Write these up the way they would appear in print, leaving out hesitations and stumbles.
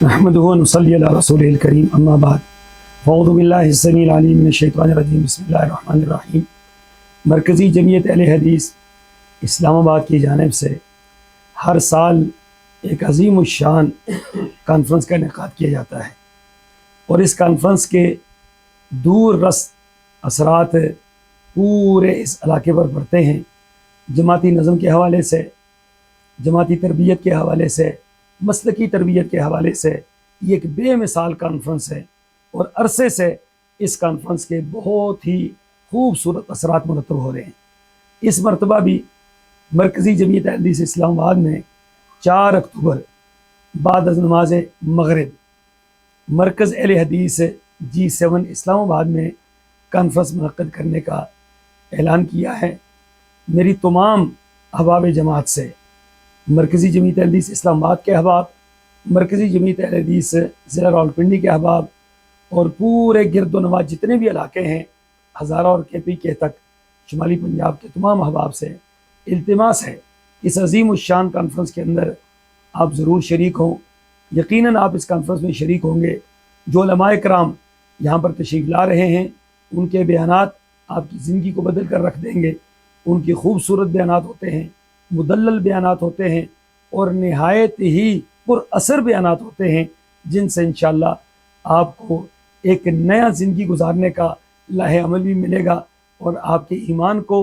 نحمده ونصلي على رسوله الكريم اما بعد اعوذ بالله السميع العليم من الشیطان الرجیم بسم اللہ الرحمن الرحیم۔ مرکزی جمعیت اہل حدیث اسلام آباد کی جانب سے ہر سال ایک عظیم الشان کانفرنس کا انعقاد کیا جاتا ہے، اور اس کانفرنس کے دور رس اثرات پورے اس علاقے پر پڑتے ہیں۔ جماعتی نظم کے حوالے سے، جماعتی تربیت کے حوالے سے، مسلکی تربیت کے حوالے سے یہ ایک بے مثال کانفرنس ہے، اور عرصے سے اس کانفرنس کے بہت ہی خوبصورت اثرات مرتب ہو رہے ہیں۔ اس مرتبہ بھی مرکزی جمعیت اہل حدیث اسلام آباد میں 4 اکتوبر بعد از نماز مغرب مرکز اہل حدیث G7 اسلام آباد میں کانفرنس منعقد کرنے کا اعلان کیا ہے۔ میری تمام احباب جماعت سے، مرکزی جمعیت اہل حدیث اسلام آباد کے احباب، مرکزی جمعیت اہل حدیث ضلع راولپنڈی کے احباب، اور پورے گرد و نواح جتنے بھی علاقے ہیں، ہزارہ اور KPK تک شمالی پنجاب کے تمام احباب سے التماس ہے اس عظیم الشان کانفرنس کے اندر آپ ضرور شریک ہوں۔ یقیناً آپ اس کانفرنس میں شریک ہوں گے۔ جو علماء کرام یہاں پر تشریف لا رہے ہیں، ان کے بیانات آپ کی زندگی کو بدل کر رکھ دیں گے۔ ان کی خوبصورت بیانات ہوتے ہیں، مدلل بیانات ہوتے ہیں، اور نہایت ہی پر اثر بیانات ہوتے ہیں، جن سے انشاءاللہ آپ کو ایک نیا زندگی گزارنے کا لاہ عمل بھی ملے گا، اور آپ کے ایمان کو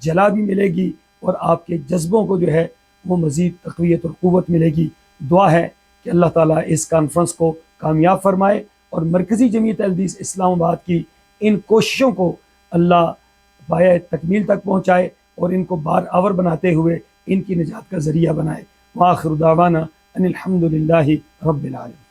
جلا بھی ملے گی، اور آپ کے جذبوں کو جو ہے وہ مزید تقویت اور قوت ملے گی۔ دعا ہے کہ اللہ تعالیٰ اس کانفرنس کو کامیاب فرمائے، اور مرکزی جمعیت اہل حدیث اسلام آباد کی ان کوششوں کو اللہ پایہ تکمیل تک پہنچائے، اور ان کو بار آور بناتے ہوئے ان کی نجات کا ذریعہ بنائے۔ وآخر دعوانا ان الحمد للہ رب العالمین۔